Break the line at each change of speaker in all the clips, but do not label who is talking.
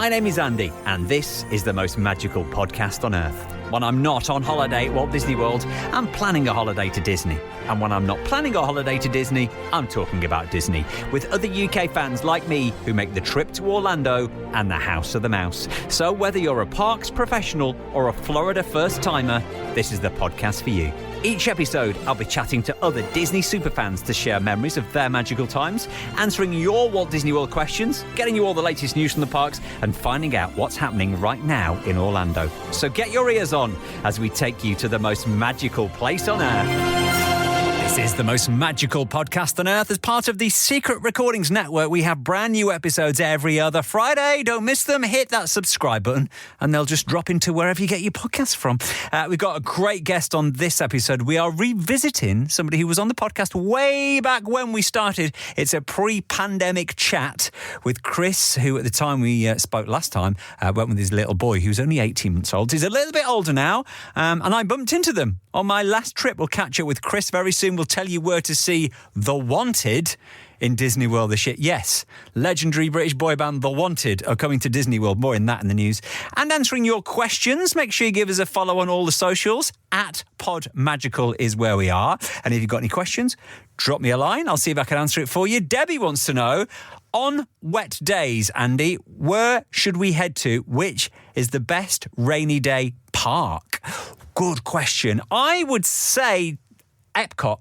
My name is Andy, and this is the most magical podcast on earth. When I'm not on holiday at Walt Disney World, I'm planning a holiday to Disney. And when I'm not planning a holiday to Disney, I'm talking about Disney, with other UK fans like me who make the trip to Orlando and the House of the Mouse. So whether you're a parks professional or a Florida first-timer, this is the podcast for you. Each episode, I'll be chatting to other Disney superfans to share memories of their magical times, answering your Walt Disney World questions, getting you all the latest news from the parks, and finding out what's happening right now in Orlando. So get your ears on as we take you to the most magical place on earth. This is the most magical podcast on earth. As part of the Secret Recordings Network, we have brand new episodes every other Friday. Don't miss them. Hit that subscribe button and they'll just drop into wherever you get your podcasts from. We've got a great guest on this episode. We are revisiting somebody who was on the podcast way back when we started. It's a pre-pandemic chat with Chris, who at the time we spoke last time, went with his little boy, who's only 18 months old. He's a little bit older now, and I bumped into them on my last trip. We'll catch up with Chris very soon. We'll tell you where to see The Wanted in Disney World this year. Yes, legendary British boy band The Wanted are coming to Disney World. More in that in the news. And answering your questions, make sure you give us a follow on all the socials. @PodMagical is where we are. And if you've got any questions, drop me a line. I'll see if I can answer it for you. Debbie wants to know, on wet days, Andy, where should we head to? Which is the best rainy day park? Good question. I would say EPCOT.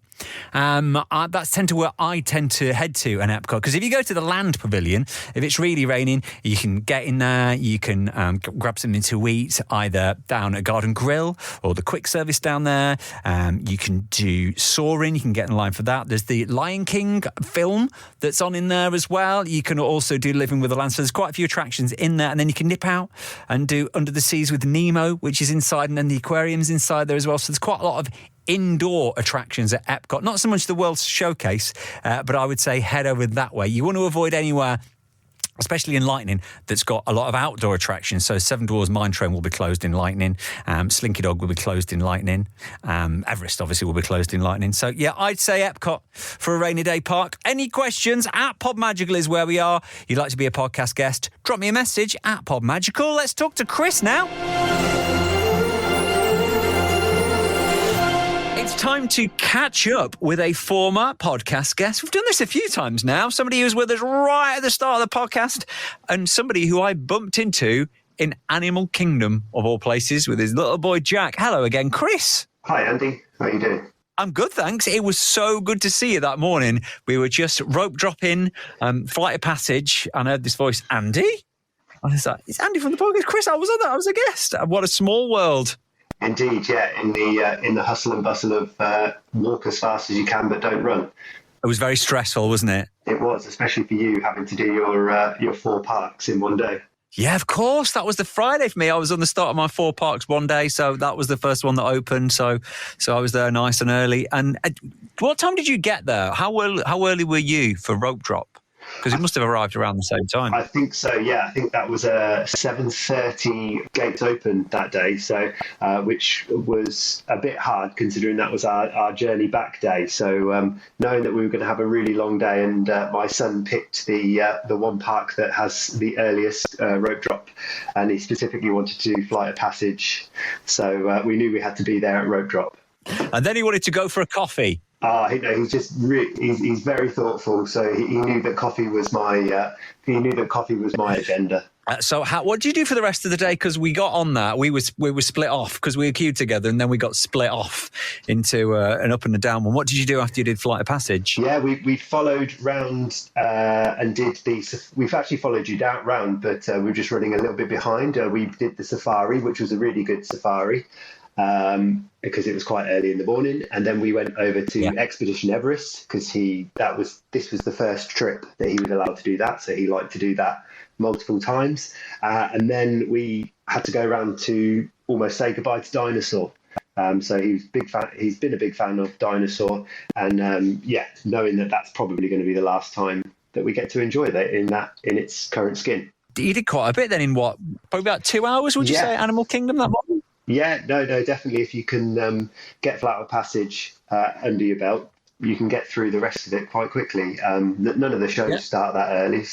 That's where I tend to head to an EPCOT, because if you go to the land pavilion, if it's really raining, you can get in there, you can grab something to eat either down at Garden Grill or the quick service down there. You can do soaring, you can get in line for that. There's the Lion King film that's on in there as well. You can also do Living with the Land. So there's quite a few attractions in there, and then you can nip out and do Under the Seas with Nemo, which is inside, and then the aquarium's inside there as well. So there's quite a lot of indoor attractions at Epcot. Not so much the World Showcase, but I would say head over that way. You want to avoid anywhere, especially in Lightning, that's got a lot of outdoor attractions. So Seven Dwarfs Mine Train will be closed in Lightning. Slinky Dog will be closed in Lightning. Everest, obviously, will be closed in Lightning. So, yeah, I'd say Epcot for a rainy day park. Any questions? @PodMagical is where we are. You'd like to be a podcast guest? Drop me a message @PodMagical. Let's talk to Chris now. It's time to catch up with a former podcast guest. We've done this a few times now. Somebody who was with us right at the start of the podcast, and somebody who I bumped into in Animal Kingdom, of all places, with his little boy Jack. Hello again, Chris.
Hi, Andy. How are you doing?
I'm good, thanks. It was so good to see you that morning. We were just rope dropping, Flight of Passage, and I heard this voice, Andy? I was like, it's Andy from the podcast. Chris, I was on that. I was a guest. What a small world.
Indeed, yeah. In the hustle and bustle of walk as fast as you can, but don't run.
It was very stressful, wasn't it?
It was, especially for you having to do your 4 parks in one day.
Yeah, of course. That was the Friday for me. I was on the start of my 4 parks one day, so that was the first one that opened. So I was there nice and early. And what time did you get there? How early were you for rope drop? Because it must have arrived around the same time.
I think so, yeah. I think that was a 7:30 gates open that day, so which was a bit hard considering that was our journey back day. So knowing that we were going to have a really long day, and my son picked the one park that has the earliest rope drop, and he specifically wanted to do Flight of Passage. So we knew we had to be there at rope drop.
And then he wanted to go for a coffee.
He's just he's very thoughtful. So he knew that coffee was my agenda.
So what did you do for the rest of the day? Because we got on that. We were split off because we were queued together, and then we got split off into an up and a down one. What did you do after you did Flight of Passage?
Yeah, we followed round and did we've actually followed you down round, but we were just running a little bit behind. We did the safari, which was a really good safari. Because it was quite early in the morning, and then we went over to Expedition Everest because this was the first trip that he was allowed to do that, so he liked to do that multiple times, and then we had to go around to almost say goodbye to Dinosaur. So he's been a big fan of Dinosaur, and knowing that that's probably going to be the last time that we get to enjoy that in its current skin.
You did quite a bit then in probably about 2 hours, would you say, Animal Kingdom that morning?
Yeah, no, definitely. If you can get Flight of Passage under your belt, you can get through the rest of it quite quickly. None of the shows start that early,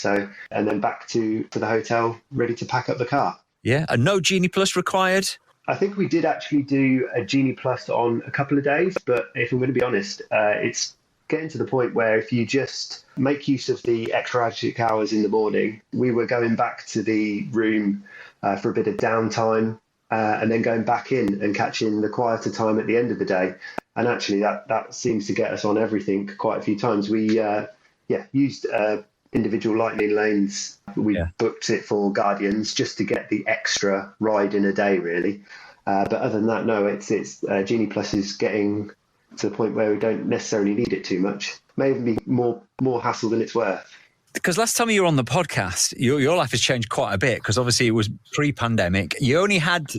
and then back to the hotel, ready to pack up the car.
Yeah, and no Genie Plus required.
I think we did actually do a Genie Plus on a couple of days, but if I'm going to be honest, it's getting to the point where if you just make use of the extra magic hours in the morning, we were going back to the room for a bit of downtime and then going back in and catching the quieter time at the end of the day. And actually that seems to get us on everything quite a few times. We used individual lightning lanes. We booked it for Guardians just to get the extra ride in a day, really. But other than that, no, it's Genie Plus is getting to the point where we don't necessarily need it too much. May even be more hassle than it's worth.
Because last time you were on the podcast, your life has changed quite a bit, because obviously it was pre-pandemic. You only had,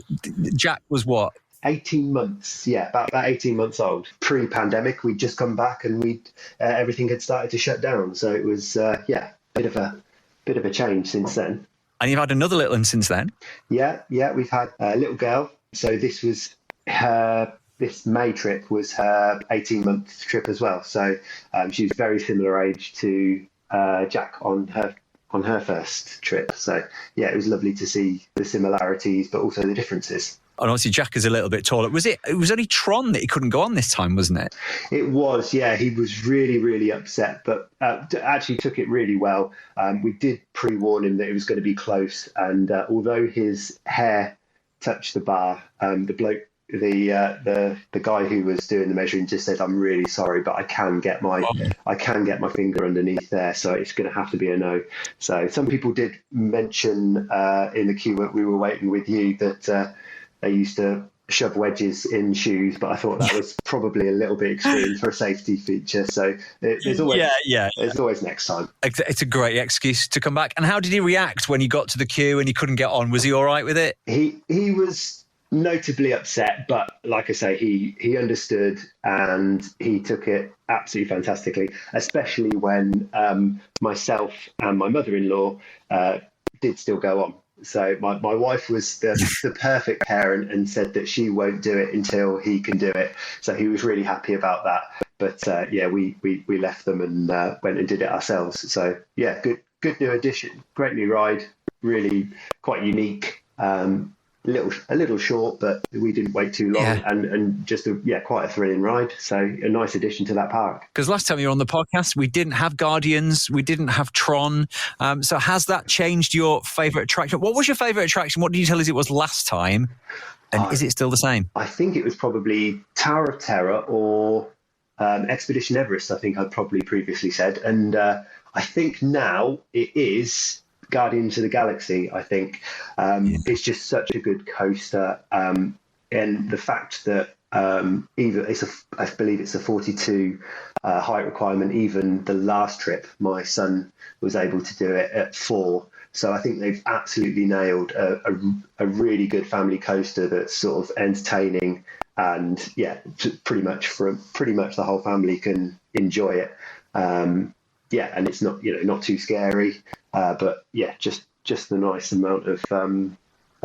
Jack was what?
18 months, about 18 months old. Pre-pandemic, we'd just come back and everything had started to shut down. So it was, bit of a change since then.
And you've had another little one since then?
Yeah, we've had a little girl. So this was this May trip was her 18-month trip as well. So she was very similar age to Jack on her first trip. So yeah, it was lovely to see the similarities, but also the differences.
And obviously Jack is a little bit taller. It was only Tron that he couldn't go on this time, wasn't it?
It was, yeah. He was really, really upset, but actually took it really well. We did pre-warn him that it was going to be close. And although his hair touched the bar, the bloke, the guy who was doing the measuring just said, "I'm really sorry, but I can get my finger underneath there, so it's going to have to be a no." So some people did mention in the queue that we were waiting with you that they used to shove wedges in shoes, but I thought that was probably a little bit extreme for a safety feature. So there's always next time.
It's a great excuse to come back. And how did he react when you got to the queue and he couldn't get on? Was he all right with it?
He was notably upset, but like I say, he understood and he took it absolutely fantastically, especially when myself and my mother-in-law did still go on. So my wife was the perfect parent and said that she won't do it until he can do it. So he was really happy about that. But we left them and went and did it ourselves. So yeah, good new addition, great new ride, really quite unique. A little short, but we didn't wait too long, and just quite a thrilling ride. So a nice addition to that park.
Because last time you were on the podcast, we didn't have Guardians, we didn't have Tron. So has that changed your favourite attraction? What was your favourite attraction? What did you tell us it was last time? And is it still the same?
I think it was probably Tower of Terror or Expedition Everest. I think I'd probably previously said, and I think now it is Guardians of the Galaxy. I think it's just such a good coaster, and the fact that I believe it's a 42 height requirement. Even the last trip, my son was able to do it at 4. So I think they've absolutely nailed a really good family coaster that's sort of entertaining, and pretty much the whole family can enjoy it. And it's not too scary. But just the nice amount of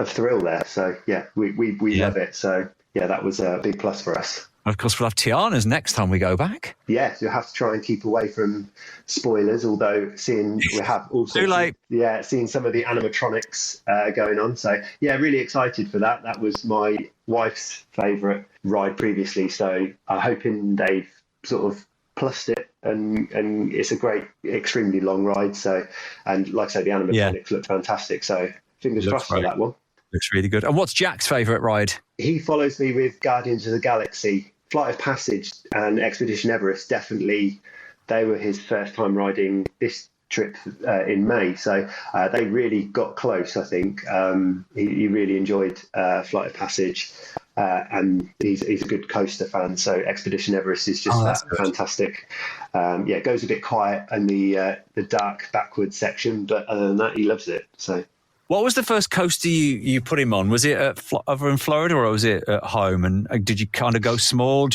thrill there. So we love it. So that was a big plus for us.
Of course, we'll have Tiana's next time we go back.
Yes, you'll have to try and keep away from spoilers. Although seeing seeing some of the animatronics going on. So really excited for that. That was my wife's favourite ride previously. So I'm hoping they've sort of plussed it, and it's a great, extremely long ride. So, and like I say, the animatronics look fantastic. So fingers crossed for that one.
Looks really good. And what's Jack's favourite ride?
He follows me with Guardians of the Galaxy, Flight of Passage, and Expedition Everest. Definitely, they were his first time riding this trip in May. So they really got close. I think he really enjoyed Flight of Passage. And he's a good coaster fan, so Expedition Everest is just fantastic. It goes a bit quiet in the dark backwards section, but other than that, he loves it. So,
what was the first coaster you put him on? Was it over in Florida, or was it at home? And did you kind of go small?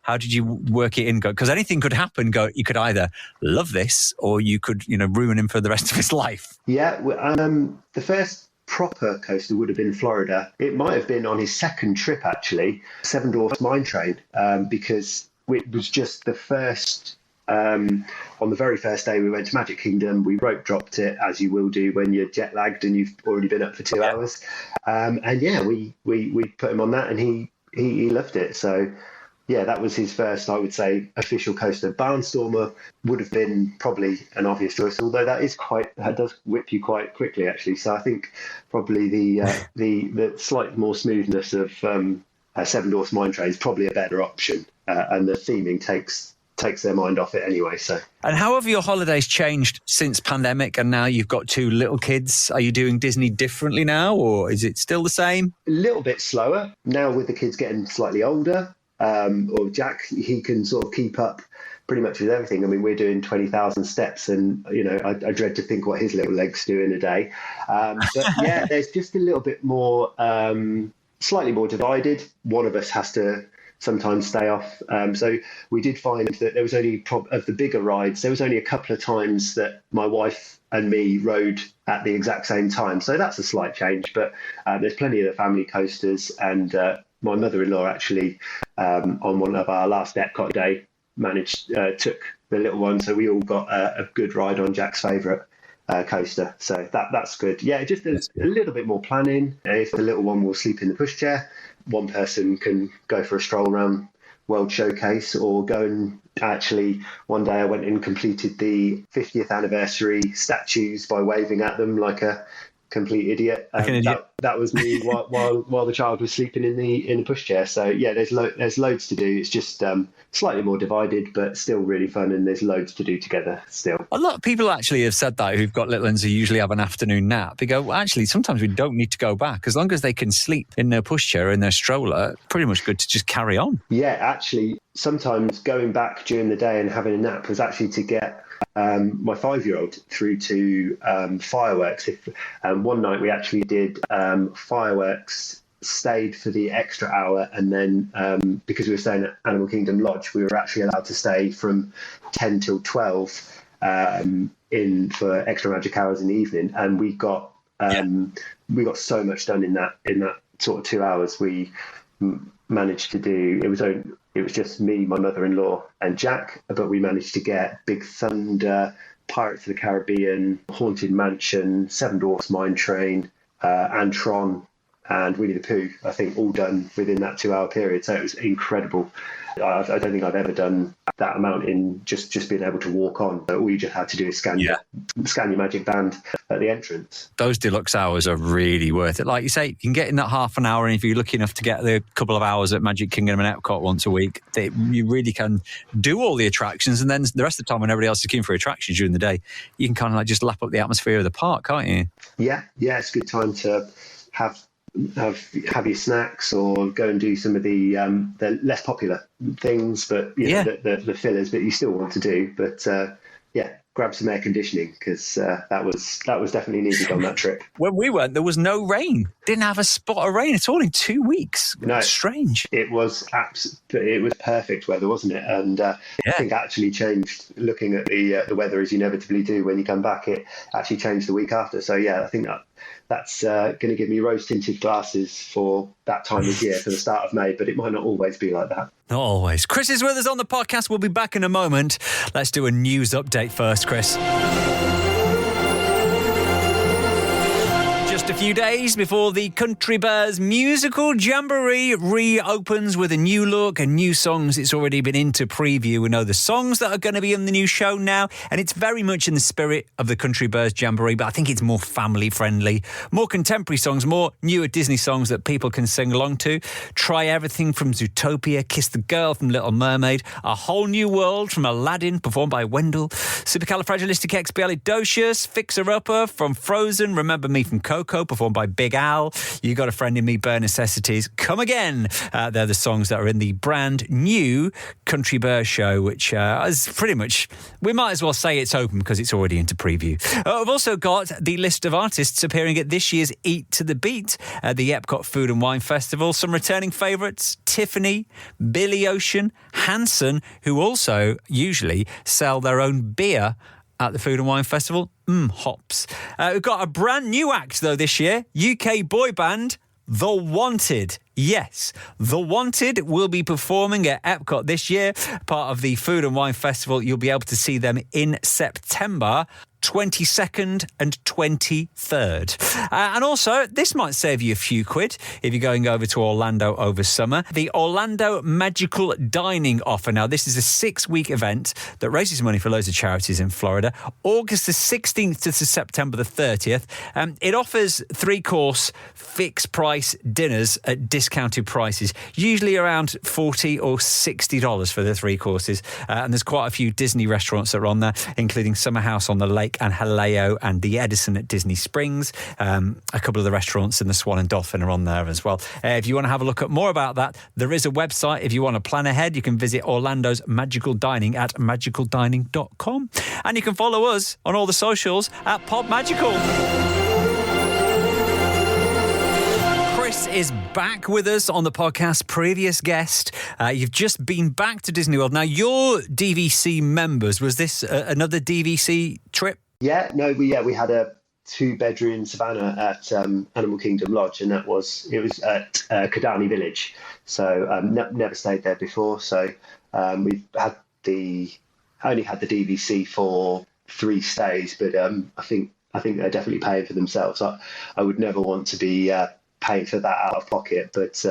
How did you work it in? Because anything could happen. You could either love this, or you could ruin him for the rest of his life.
Yeah, the first proper coaster would have been Florida. It might have been on his second trip, actually, Seven Dwarfs Mine Train, because it was just the first. On the very first day we went to Magic Kingdom, we rope dropped it, as you will do when you're jet lagged and you've already been up for 2 hours. And yeah, we put him on that, and he loved it. So yeah, that was his first, I would say, official coaster. Barnstormer would have been probably an obvious choice, although that does whip you quite quickly, actually. So I think probably the slight more smoothness of Seven Dwarfs Mine Train is probably a better option, and the theming takes their mind off it anyway. So.
And how have your holidays changed since pandemic, and now you've got 2 little kids? Are you doing Disney differently now, or is it still the same?
A little bit slower now with the kids getting slightly older. Or Jack, he can sort of keep up pretty much with everything. I mean, we're doing 20,000 steps, and I dread to think what his little legs do in a day. But yeah, there's just a little bit more, slightly more divided. One of us has to sometimes stay off. So we did find that there was only of the bigger rides, there was only a couple of times that my wife and me rode at the exact same time. So that's a slight change, but there's plenty of the family coasters, and my mother-in-law actually, on one of our last Epcot day, took the little one, so we all got a good ride on Jack's favourite coaster. So that's good. Yeah, just a little bit more planning. If the little one will sleep in the pushchair, one person can go for a stroll around World Showcase, or go and actually, one day I went and completed the 50th anniversary statues by waving at them like a complete idiot. That was me while the child was sleeping in the pushchair. So yeah, there's loads to do. It's just slightly more divided, but still really fun, and there's loads to do together still. A
lot of people actually have said that, who've got little ones who usually have an afternoon nap. They go, well, actually, sometimes we don't need to go back. As long as they can sleep in their pushchair, in their stroller, pretty much good to just carry on. Yeah,
actually, sometimes going back during the day and having a nap was actually to get my 5-year-old through to fireworks. One night we actually did fireworks, stayed for the extra hour, and then because we were staying at Animal Kingdom Lodge, we were actually allowed to stay from 10 till 12 in for extra magic hours in the evening, and we got so much done in that sort of 2 hours. We managed to do it was just me, my mother-in-law, and Jack, but we managed to get Big Thunder, Pirates of the Caribbean, Haunted Mansion, Seven Dwarfs Mine Train, and Tron, and Winnie the Pooh, I think, all done within that 2 hour period. So it was incredible. I don't think I've ever done that amount in just being able to walk on. All you just had to do is scan your magic band at the entrance.
Those deluxe hours are really worth it. Like you say, you can get in that half an hour, and if you're lucky enough to get the couple of hours at Magic Kingdom and Epcot once a week, you really can do all the attractions. And then the rest of the time, when everybody else is queuing for attractions during the day, you can kind of like just lap up the atmosphere of the park, can't you?
Yeah, it's a good time to have your snacks, or go and do some of the less popular things, but the fillers that you still want to do. But grab some air conditioning, because that was definitely needed on that trip.
When we went, there was no rain. Didn't have a spot of rain at all in 2 weeks.
No,
strange.
It was perfect weather, wasn't it? And I think actually changed. Looking at the weather, as you inevitably do when you come back, it actually changed the week after. So yeah, I think that's going to give me rose-tinted glasses for that time of year, for the start of May, but it might not always be like that.
Not always. Chris is with us on the podcast. We'll be back in a moment. Let's do a news update first, Chris. Just a few days before the Country Bears musical jamboree reopens with a new look and new songs. It's already been into preview. We know the songs that are going to be in the new show now, and it's very much in the spirit of the Country Bears jamboree, but I think it's more family friendly, more contemporary songs, more newer Disney songs that people can sing along to. Try Everything from Zootopia, Kiss the Girl from Little Mermaid, A Whole New World from Aladdin, performed by Wendell, Supercalifragilisticexpialidocious, Fixer Upper from Frozen, Remember Me from Coco, performed by Big Al, You Got a Friend in Me, Bare Necessities, Come Again. They're the songs that are in the brand new Country Bears show, which is pretty much, we might as well say it's open because it's already into preview. We've also got the list of artists appearing at this year's Eat to the Beat, the Epcot Food and Wine Festival. Some returning favourites, Tiffany, Billy Ocean, Hanson, who also usually sell their own beer at the Food and Wine Festival. Hops. We've got a brand new act, though, this year. UK boy band, The Wanted. Yes, The Wanted will be performing at Epcot this year, part of the Food and Wine Festival. You'll be able to see them in September 22nd and 23rd. And also, this might save you a few quid if you're going over to Orlando over summer. The Orlando Magical Dining Offer. Now, this is a 6-week event that raises money for loads of charities in Florida. August the 16th to September the 30th. It offers 3-course fixed price dinners at discounted prices, usually around $40 or $60 for the 3 courses. And there's quite a few Disney restaurants that are on there, including Summer House on the Lake and Haleo and the Edison at Disney Springs. A couple of the restaurants in the Swan and Dolphin are on there as well. If you want to have a look at more about that, there is a website. If you want to plan ahead, you can visit Orlando's Magical Dining at magicaldining.com. And you can follow us on all the socials at PodMagical. Chris is back with us on the podcast, previous guest. You've just been back to Disney World. Now, you're DVC members. Was this another DVC trip?
Yeah, no, we had a 2-bedroom savannah at Animal Kingdom Lodge, and it was at Kidani Village. So never stayed there before. So we've had only had the DVC for 3 stays, but I think they're definitely paying for themselves. I would never want to be paying for that out of pocket, but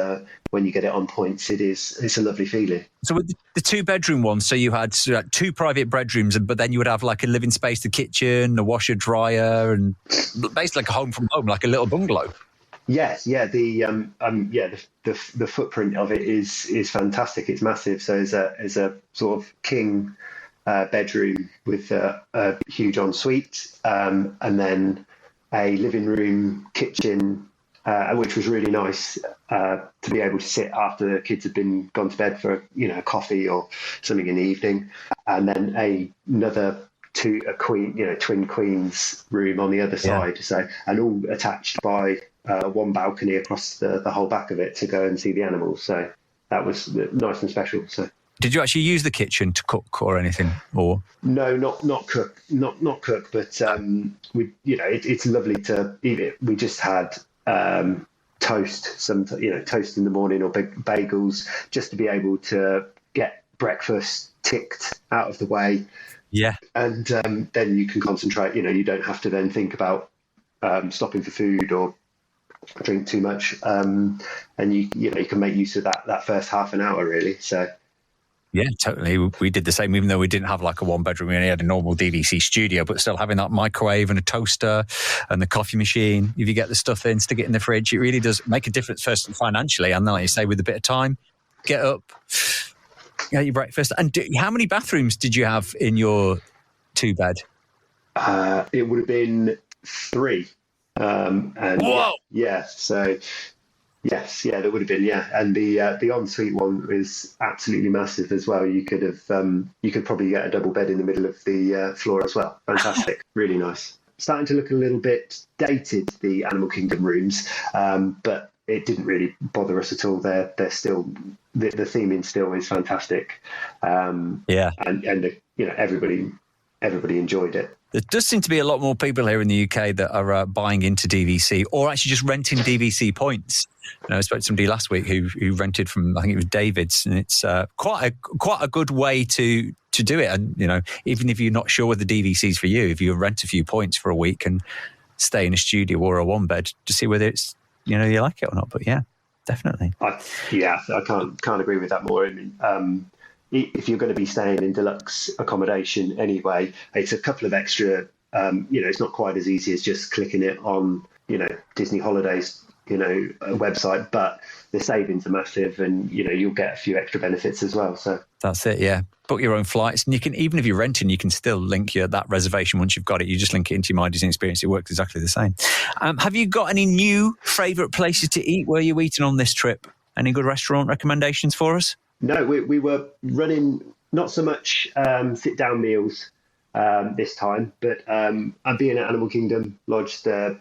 when you get it on points, it's a lovely feeling.
So with the 2-bedroom one, so you had 2 private bedrooms, but then you would have like a living space, the kitchen, a washer dryer, and basically like a home from home, like a little bungalow.
Yes, yeah. The footprint of it is fantastic. It's massive. So it's a sort of king bedroom with a huge ensuite, and then a living room, kitchen. Which was really nice to be able to sit after the kids had gone to bed for coffee or something in the evening, and then another twin queens room on the other side. So, and all attached by one balcony across the whole back of it to go and see the animals. So that was nice and special. So.
Did you actually use the kitchen to cook or anything? Or
no, not cook, not cook, but it's lovely to eat it. We just had toast in the morning or bagels, just to be able to get breakfast ticked out of the way. Yeah. And then you can concentrate. You don't have to then think about stopping for food or drink too much. And you can make use of that first half an hour really. So.
Yeah, totally. We did the same, even though we didn't have like a 1-bedroom. We only had a normal DVC studio, but still having that microwave and a toaster and the coffee machine. If you get the stuff in, stick it in the fridge, it really does make a difference, first financially. And like you say, with a bit of time, get up, get your breakfast. And how many bathrooms did you have in your 2-bed?
It would have been 3. And
whoa!
Yeah. So. Yes, yeah, there would have been, yeah, and the ensuite one was absolutely massive as well. You could probably get a double bed in the middle of the floor as well. Fantastic, really nice. Starting to look a little bit dated, the Animal Kingdom rooms, but it didn't really bother us at all. They're still the theming still is fantastic. And everybody enjoyed it.
There does seem to be a lot more people here in the UK that are buying into DVC or actually just renting DVC points. I spoke to somebody last week who rented from, I think it was David's, and it's quite a good way to do it. And even if you're not sure whether the DVC's for you, if you rent a few points for a week and stay in a studio or a 1-bed to see whether it's you like it or not. But yeah, definitely. I
can't agree with that more. I mean, if you're going to be staying in deluxe accommodation anyway, it's a couple of extra. It's not quite as easy as just clicking it on Disney Holidays website, but the savings are massive, and you'll get a few extra benefits as well. So
that's it. Yeah, book your own flights, and you can, even if you're renting, you can still link that reservation once you've got it. You just link it into your My Disney Experience. It works exactly the same. Have you got any new favourite places to eat? Where you eating on this trip? Any good restaurant recommendations for us?
No, we were running not so much sit down meals this time, but being at Animal Kingdom Lodge, the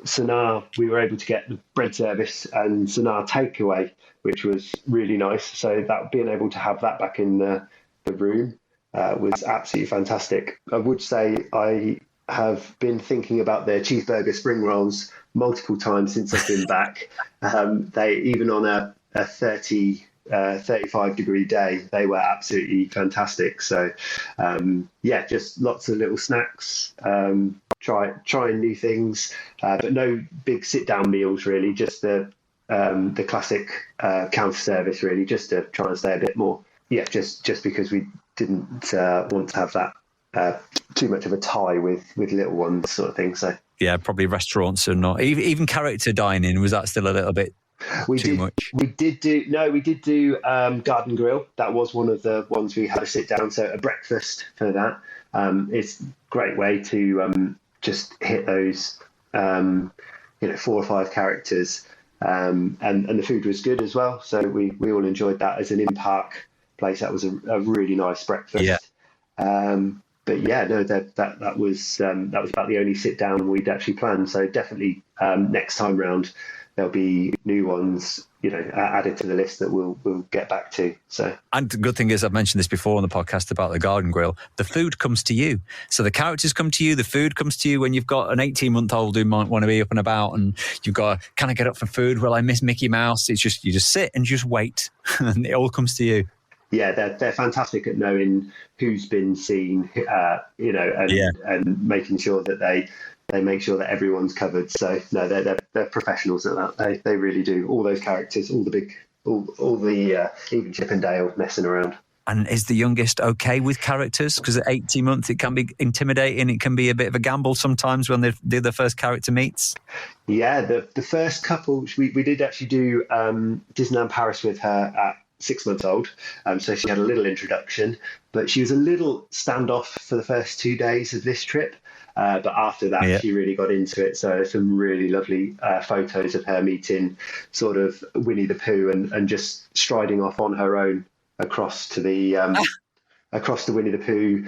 Sonar, we were able to get the bread service and Sonar takeaway, which was really nice. So that being able to have that back in the room was absolutely fantastic. I would say I have been thinking about their cheeseburger spring rolls multiple times since I've been back. They, even on a 35-degree day, they were absolutely fantastic. So just lots of little snacks, trying new things, but no big sit-down meals really, just the classic counter service really, just to try and stay a bit more. Yeah, just because we didn't want to have that too much of a tie with little ones sort of thing. So
yeah, probably restaurants or not. Even character dining, was that still a little bit too much?
We did do Garden Grill. That was one of the ones we had to sit down. So a breakfast for that. It's a great way to just hit those 4 or 5 characters. And the food was good as well. So we all enjoyed that as an in-park place. That was a really nice breakfast.
Yeah.
But yeah, no, that was about the only sit down we'd actually planned. So definitely next time round there'll be new ones, added to the list that we'll get back to. So,
and the good thing is, I've mentioned this before on the podcast about the Garden Grill. The food comes to you, so the characters come to you. The food comes to you when you've got an 18-month-old who might want to be up and about, and you've got, can I get up for food? Well, I miss Mickey Mouse. It's just you just sit and just wait, and it all comes to you.
Yeah, they're fantastic at knowing who's been seen, and making sure that they make sure that everyone's covered. So no, they're professionals at that. They really do. All those characters, all the even Chip and Dale messing around.
And is the youngest okay with characters? Because at 18 months, it can be intimidating. It can be a bit of a gamble sometimes when they're the first character meets.
Yeah, the first couple, we did actually do Disneyland Paris with her at 6 months old. So she had a little introduction, but she was a little standoff for the first 2 days of this trip. But after that, she really got into it. So some really lovely photos of her meeting sort of Winnie the Pooh and just striding off on her own across to the Winnie the Pooh,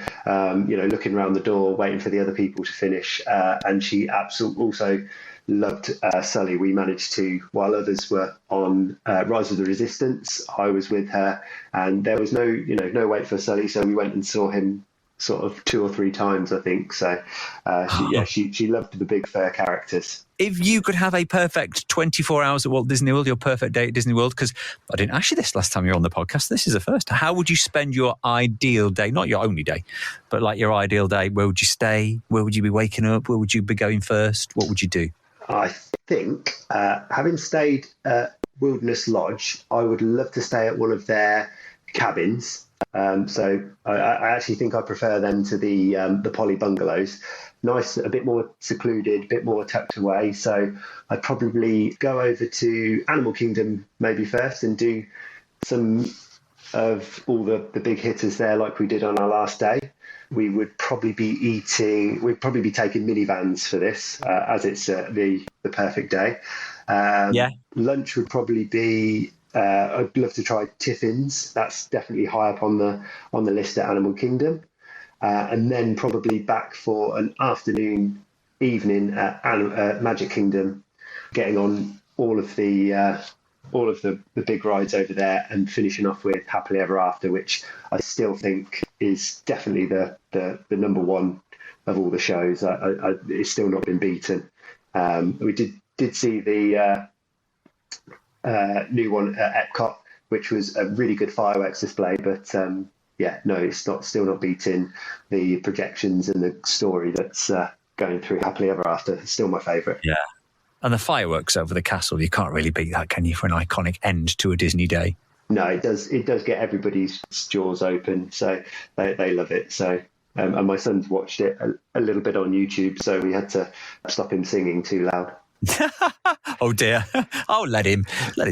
looking around the door, waiting for the other people to finish. And she absolutely also loved Sully. We managed to, while others were on Rise of the Resistance, I was with her, and there was no wait for Sully, so we went and saw him sort of 2 or 3 times, I think. So she loved the big fur characters.
If you could have a perfect 24 hours at Walt Disney World, your perfect day at Disney World, because I didn't ask you this last time you were on the podcast, this is the first. How would you spend your ideal day? Not your only day, but like your ideal day. Where would you stay? Where would you be waking up? Where would you be going first? What would you do?
I think, having stayed at Wilderness Lodge, I would love to stay at one of their cabins. So I actually think I prefer them to the poly bungalows. Nice, a bit more secluded, a bit more tucked away. So I'd probably go over to Animal Kingdom maybe first and do some of all the big hitters there like we did on our last day. We would probably be taking minivans for this, as it's the perfect day. Lunch would probably be, I'd love to try Tiffin's. That's definitely high up on the list at Animal Kingdom. And then probably back for an evening at Magic Kingdom, getting on all of the big rides over there and finishing off with Happily Ever After, which I still think is definitely the number one of all the shows. It's still not been beaten. We did see the new one at Epcot, which was a really good fireworks display, but it's still not beating the projections and the story that's going through Happily Ever After. It's still my favourite.
Yeah. And the fireworks over the castle, you can't really beat that, can you, for an iconic end to a Disney day?
No, it does get everybody's jaws open, so they love it. So, and my son's watched it a little bit on YouTube, so we had to stop him singing too loud.
Oh dear! Oh, let him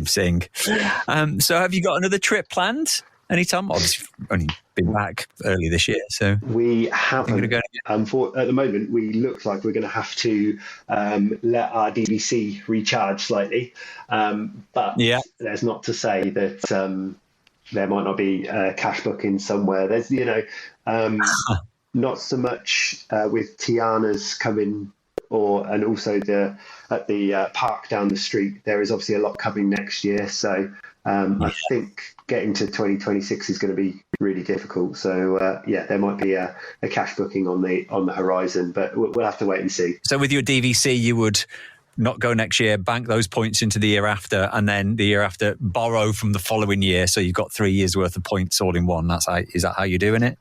sing. So, have you got another trip planned anytime? Obviously, only been back early this year, so
we haven't. At the moment, we look like we're going to have to let our DVC recharge slightly, but there's not to say that there might not be a cash booking somewhere. There's not so much with Tiana's coming and also at the park down the street, there is obviously a lot coming next year. So I think getting to 2026 is going to be really difficult. So there might be a cash booking on the horizon, but we'll have to wait and see.
So with your DVC, you would not go next year, bank those points into the year after, and then the year after borrow from the following year. So you've got 3 years worth of points all in one. Is that how you're doing it?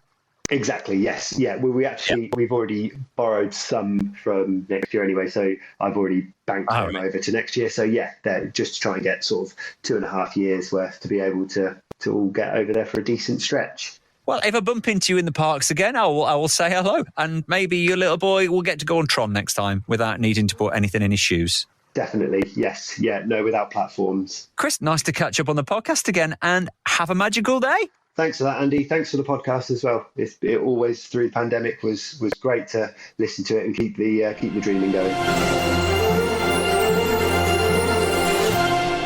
Exactly. Yes. Yeah. We've already borrowed some from next year anyway. So I've already banked them over to next year. So they're just to try and get sort of 2.5 years worth to be able to all get over there for a decent stretch.
Well, if I bump into you in the parks again, I will say hello. And maybe your little boy will get to go on Tron next time without needing to put anything in his shoes.
Definitely. Yes. Yeah. No, without platforms.
Chris, nice to catch up on the podcast again, and have a magical day.
Thanks for that, Andy. Thanks for the podcast as well. It always, through the pandemic, was great to listen to it and keep the dreaming going.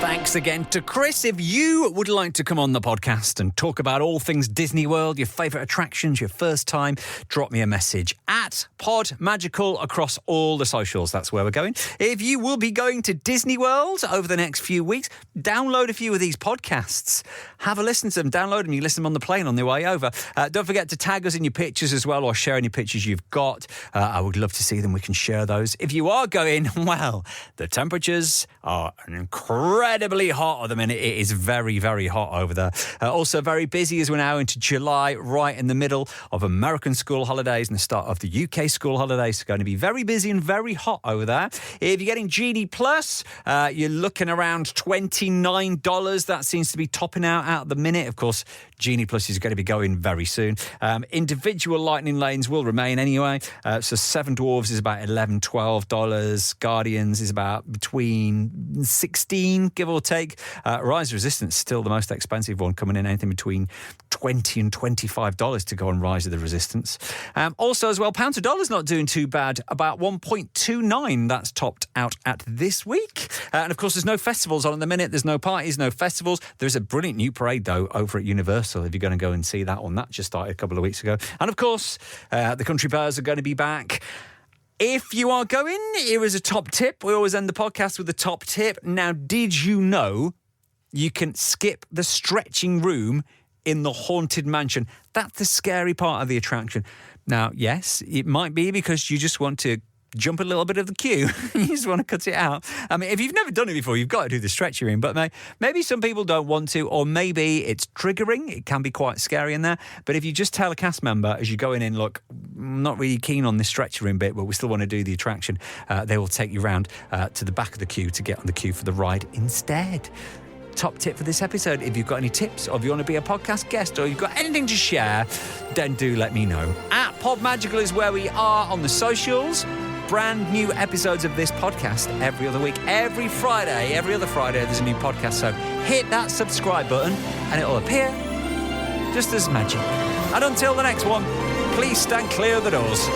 Thanks again to Chris. If you would like to come on the podcast and talk about all things Disney World, your favourite attractions, your first time, drop me a message at PodMagical across all the socials. That's where we're going. If you will be going to Disney World over the next few weeks, download a few of these podcasts. Have a listen to them. Download them. You listen to them on the plane on the way over. Don't forget to tag us in your pictures as well, or share any pictures you've got. I would love to see them. We can share those. If you are going, well, the temperatures are incredibly hot at the minute. It is very, very hot over there. Also very busy as we're now into July, right in the middle of American school holidays and the start of the UK school holidays. It's going to be very busy and very hot over there. If you're getting Genie Plus, you're looking around $29. That seems to be topping out at the minute. Of course, Genie Plus is going to be going very soon. Individual lightning lanes will remain anyway. So Seven Dwarfs is about $11, $12. Guardians is about between $16, give or take. Rise of Resistance, still the most expensive one, coming in anything between $20 and $25 to go on Rise of the Resistance. Also as well, pound to dollar's not doing too bad, about 1.29. That's topped out at this week. And of course, there's no festivals on at the minute. There's no parties, no festivals. There's a brilliant new parade, though, over at Universal, if you're going to go and see that one. That just started a couple of weeks ago. And of course, the Country Bears are going to be back. If you are going, here is a top tip. We always end the podcast with a top tip. Now, did you know you can skip the stretching room in the Haunted Mansion? That's the scary part of the attraction. Now, yes, it might be because you just want to jump a little bit of the queue. You just want to cut it out. I mean, if you've never done it before, you've got to do the stretching room. But maybe some people don't want to, or maybe it's triggering. It can be quite scary in there. But if you just tell a cast member as you go in, look, I'm not really keen on this stretching room bit, but we still want to do the attraction, they will take you round to the back of the queue to get on the queue for the ride instead. Top tip for this episode. If you've got any tips, or if you want to be a podcast guest, or you've got anything to share, then do let me know. At PodMagical is where we are on the socials. Brand new episodes of this podcast every other week. Every other Friday, there's a new podcast. So hit that subscribe button and it'll appear just as magic. And until the next one, please stand clear of the doors.